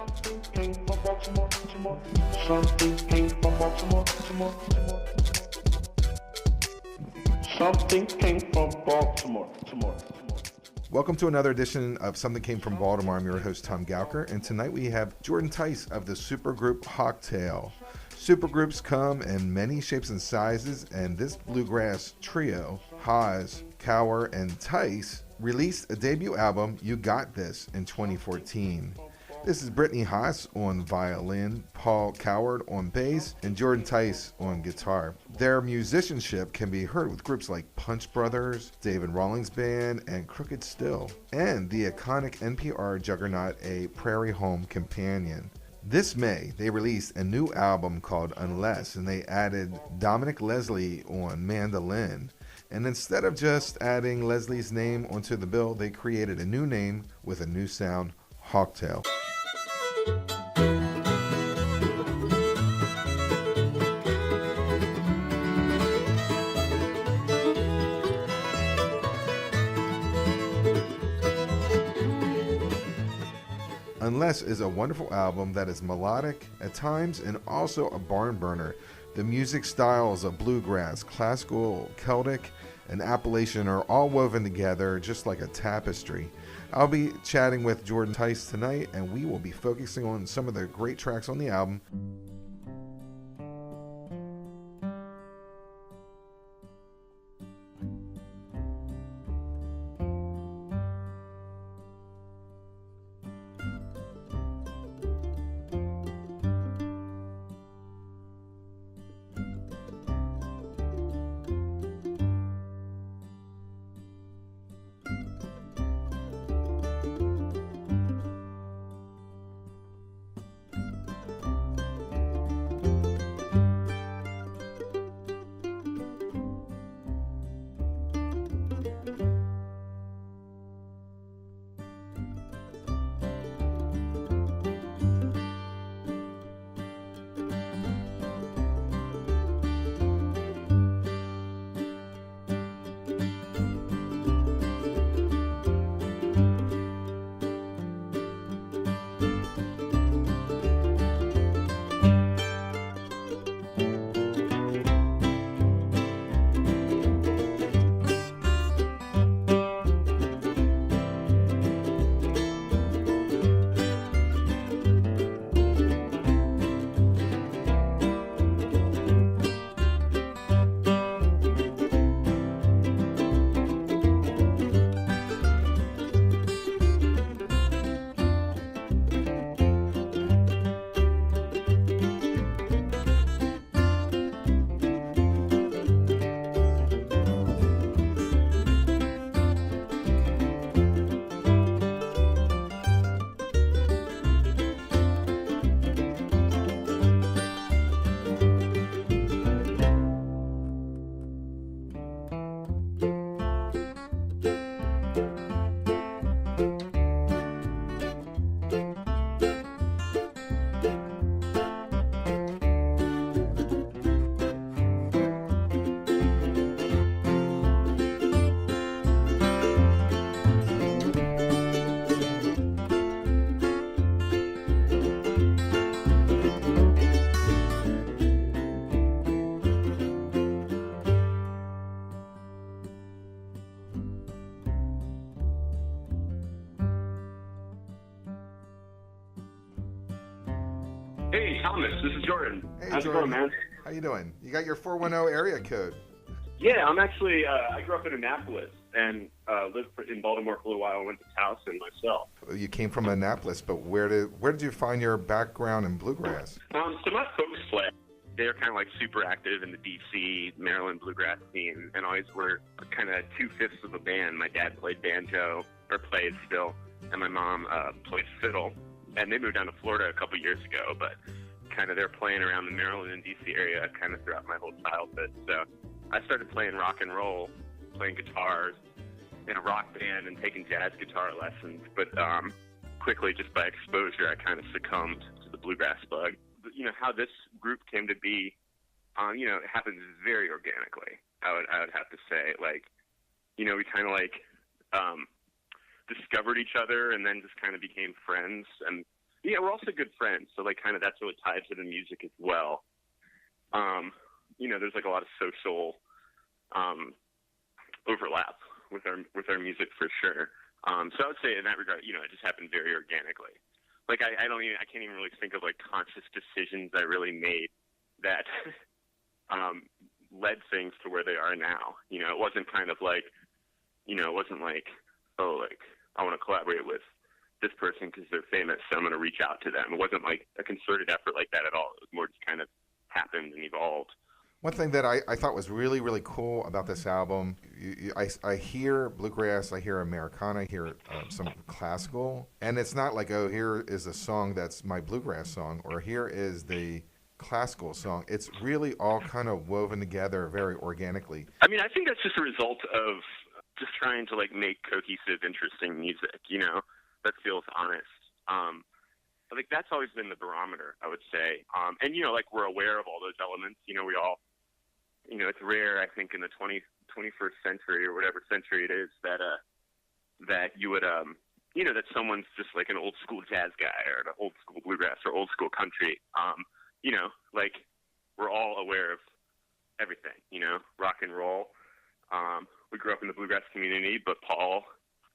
Something came from Baltimore, Baltimore. Something came from Baltimore, Baltimore. Something came from Baltimore, Baltimore. Welcome to another edition of Something Came from Baltimore. I'm your host, Tom Gauker, and tonight we have Jordan Tice of the supergroup Hawktail. Supergroups come in many shapes and sizes, and this bluegrass trio, Haas, Kowert and Tice, released a debut album, You Got This, in 2014. This is Britney Haas on violin, Paul Kowert on bass, and Jordan Tice on guitar. Their musicianship can be heard with groups like Punch Brothers, Rawlings Band, and Crooked Still, and the iconic NPR juggernaut, A Prairie Home Companion. This May, they released a new album called Unless, and they added Dominick Leslie on mandolin. And instead of just adding Leslie's name onto the bill, they created a new name with a new sound, Hawktail. Unless is a wonderful album that is melodic at times and also a barn burner. The music styles of bluegrass, classical, Celtic, and Appalachian are all woven together just like a tapestry. I'll be chatting with Jordan Tice tonight, and we will be focusing on some of the great tracks on the album. Hey, Thomas, this is Jordan. Hey, How's Jordan. it going, man? How you doing? You got your 410 area code. Yeah, I'm actually, I grew up in Annapolis and lived in Baltimore for a little while. I went to Towson myself. You came from Annapolis, but where did you find your background in bluegrass? So my folks play. They're kind of like super active in the D.C., Maryland bluegrass scene, and always were kind of 2/5 of a band. My dad played banjo, or plays still, and my mom plays fiddle. And they moved down to Florida a couple years ago, but kind of they're playing around the Maryland and D.C. area kind of throughout my whole childhood. So I started playing rock and roll, playing guitars in a rock band and taking jazz guitar lessons. But quickly, just by exposure, I kind of succumbed to the bluegrass bug. You know, how this group came to be, it happened very organically, I would have to say. Like, we kind of discovered each other and then just kind of became friends. And Yeah, we're also good friends, so like kind of that's what ties to the music as well. There's like a lot of social overlap with our music for sure. So I would say in that regard, it just happened very organically. Like I can't even really think of like conscious decisions I really made that led things to where they are now. It wasn't kind of like, it wasn't like, oh, like I want to collaborate with this person because they're famous, so I'm going to reach out to them. It wasn't like a concerted effort like that at all. It was more just kind of happened and evolved. One thing that I thought was really, really cool about this album, I hear bluegrass, I hear Americana, I hear some classical, and it's not like, oh, here is a song that's my bluegrass song, or here is the classical song. It's really all kind of woven together very organically. I mean, I think that's just a result of just trying to like make cohesive, interesting music, that feels honest. I think that's always been the barometer, I would say. And, like we're aware of all those elements. We all, it's rare, I think, in the 21st century or whatever century it is that you would, that someone's just like an old school jazz guy or an old school bluegrass or old school country. Like we're all aware of everything, rock and roll. We grew up in the bluegrass community, but Paul,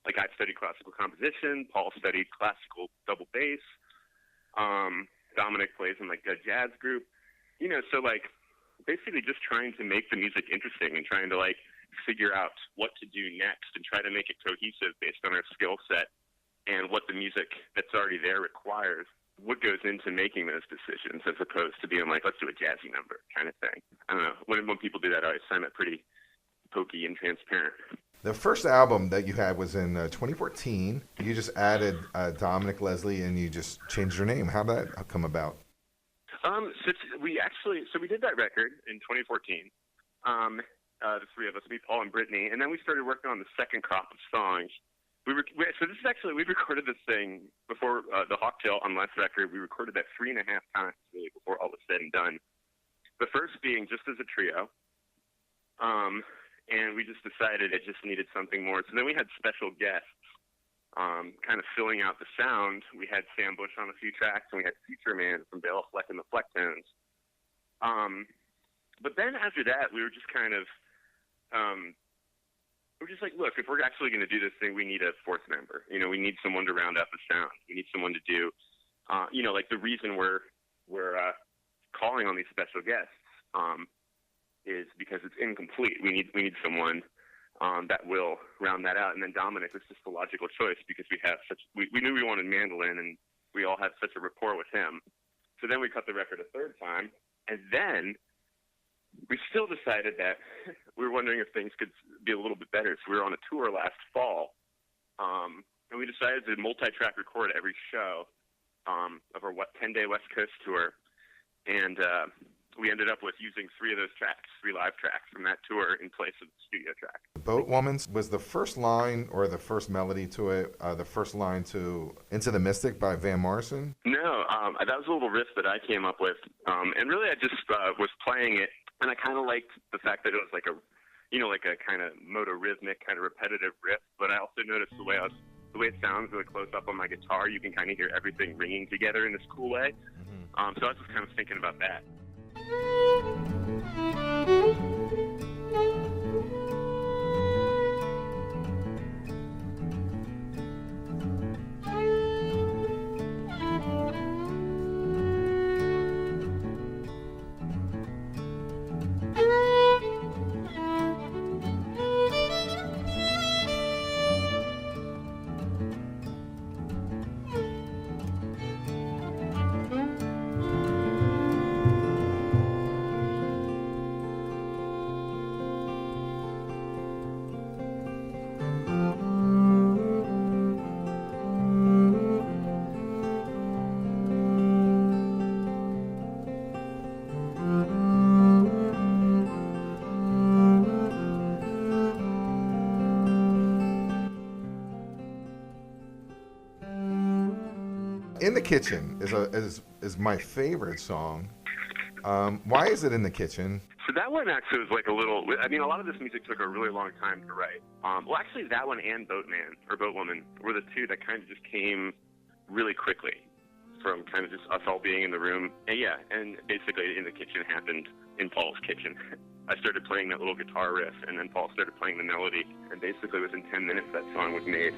like I studied classical composition. Paul studied classical double bass. Dominick plays in like a jazz group, so like basically just trying to make the music interesting and trying to like figure out what to do next and try to make it cohesive based on our skill set and what the music that's already there requires. What goes into making those decisions as opposed to being like, let's do a jazzy number kind of thing. I don't know. When people do that, I always find that pretty pokey and transparent. The first album that you had was in 2014. You just added Dominick Leslie and you just changed your name. How did that come about? So we did that record in 2014. The three of us, me, Paul, and Britney, and then we started working on the second crop of songs. We recorded this thing before the Hawktail on last record. We recorded that 3.5 times really before all was said and done. The first being just as a trio. And we just decided it just needed something more. So then we had special guests kind of filling out the sound. We had Sam Bush on a few tracks, and we had Future Man from Bela Fleck and the Flecktones. But then after that, we were just kind of, we're just like, look, if we're actually going to do this thing, we need a fourth member. We need someone to round out the sound. We need someone to do, like the reason we're calling on these special guests is because it's incomplete. We need someone that will round that out. And then Dominick was just the logical choice because we knew we wanted mandolin, and we all had such a rapport with him. So then we cut the record a third time, and then we still decided that we were wondering if things could be a little bit better. So we were on a tour last fall, and we decided to multi-track record every show of our 10-day West Coast tour, and we ended up with using 3 of those tracks, 3 live tracks from that tour in place of the studio track. Boat Woman was the first line or the first melody to it, the first line to Into the Mystic by Van Morrison? No, that was a little riff that I came up with. And really I just was playing it, and I kind of liked the fact that it was like a kind of motorrhythmic, kind of repetitive riff, but I also noticed the way it sounds really close up on my guitar, you can kind of hear everything ringing together in this cool way. Mm-hmm. So I was just kind of thinking about that. In the Kitchen is my favorite song. Why is it In the Kitchen? So that one actually was like a lot of this music took a really long time to write. Well, actually that one and Boatman or Boat Woman were the two that kind of just came really quickly. from kind of just us all being in the room. And yeah, and basically in the kitchen happened in Paul's kitchen. I started playing that little guitar riff, and then Paul started playing the melody, and basically within 10 minutes that song was made.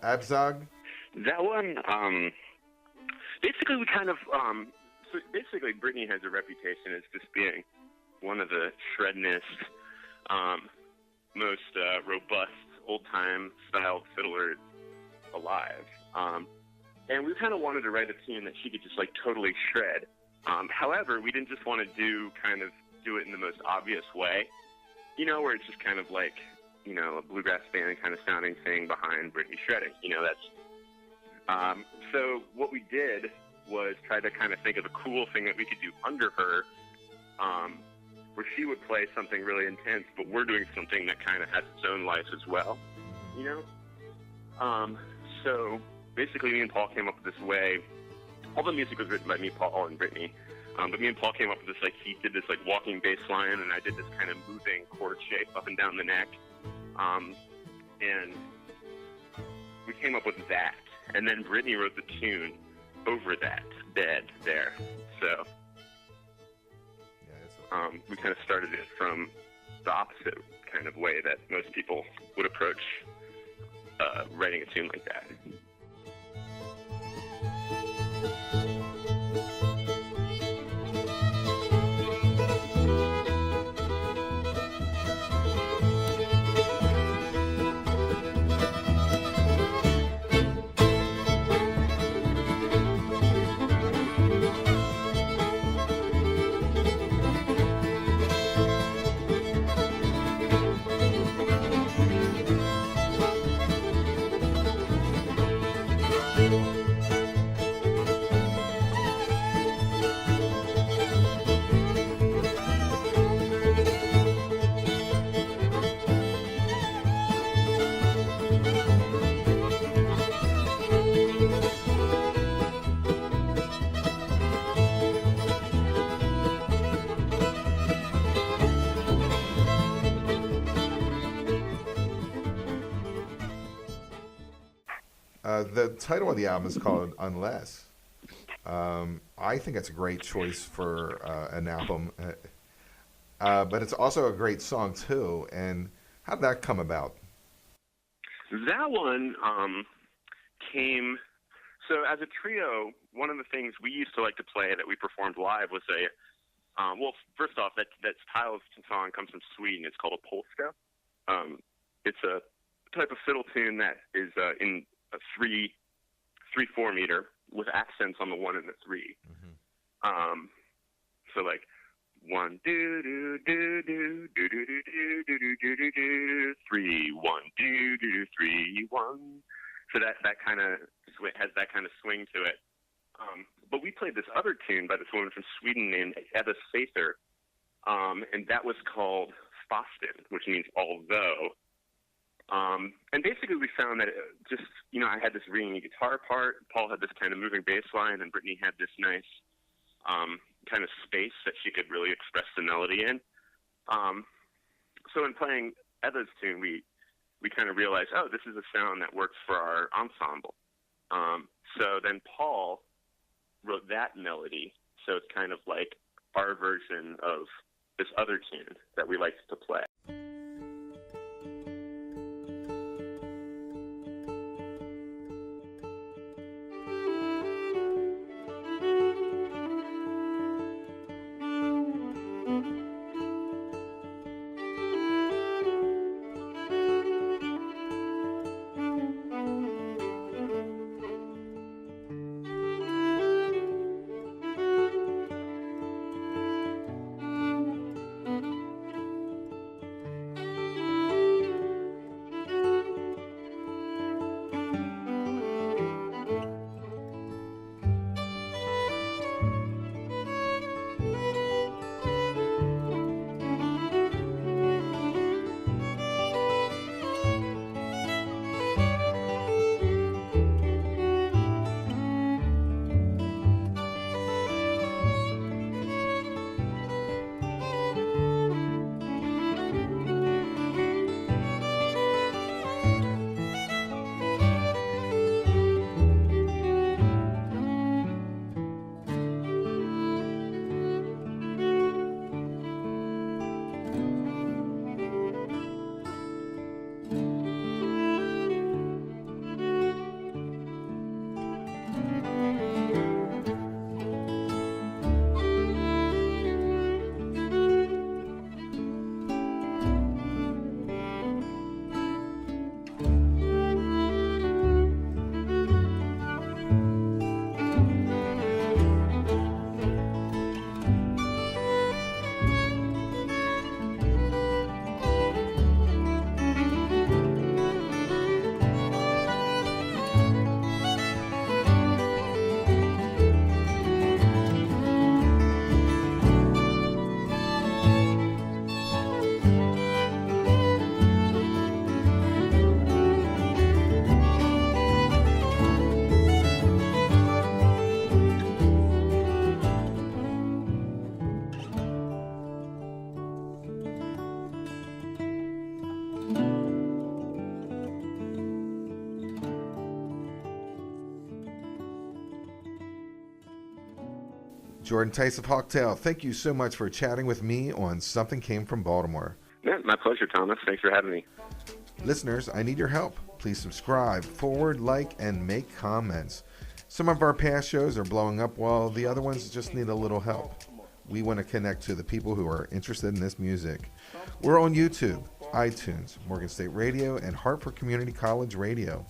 Abzog? That one, basically we kind of, so basically Britney has a reputation as just being one of the shrednest, most robust, old-time style fiddlers alive. And we kind of wanted to write a tune that she could just like totally shred. However, we didn't just want to do it in the most obvious way, you know, where it's just kind of like, you know, a bluegrass band kind of sounding thing behind Britney shredding. You know, that's... so what we did was try to kind of think of a cool thing that we could do under her, where she would play something really intense, but we're doing something that kind of has its own life as well, you know? So basically me and Paul came up with this way. All the music was written by me, Paul, and Britney. But me and Paul came up with this, like, he did this, like, walking bass line, and I did this kind of moving chord shape up and down the neck. And we came up with that, and then Britney wrote the tune over that bed there. So we kind of started it from the opposite kind of way that most people would approach writing a tune like that. The title of the album is called Unless. I think it's a great choice for an album, but it's also a great song too. And how did that come about? That one came, so as a trio, one of the things we used to like to play that we performed live was well, first off, that style of song comes from Sweden. It's called a polska. It's a type of fiddle tune that is in a 3/4 meter with accents on the 1 and the 3. Mm-hmm. So like 1 do do do do do do do do do do do do 3 1 do do 3 1. So that kind of has that kind of swing to it. But we played this other tune by this woman from Sweden named Eva Sather, and that was called Fasten, which means although. And basically we found that I had this ringing guitar part, Paul had this kind of moving bass line, and Britney had this nice kind of space that she could really express the melody in. So in playing Eva's tune, we kind of realized, oh, this is a sound that works for our ensemble. So then Paul wrote that melody, so it's kind of like our version of this other tune that we liked to play. Jordan Tice of Hawktail, thank you so much for chatting with me on Something Came from Baltimore. Yeah, my pleasure, Thomas. Thanks for having me. Listeners, I need your help. Please subscribe, forward, like, and make comments. Some of our past shows are blowing up while the other ones just need a little help. We want to connect to the people who are interested in this music. We're on YouTube, iTunes, Morgan State Radio, and Hartford Community College Radio.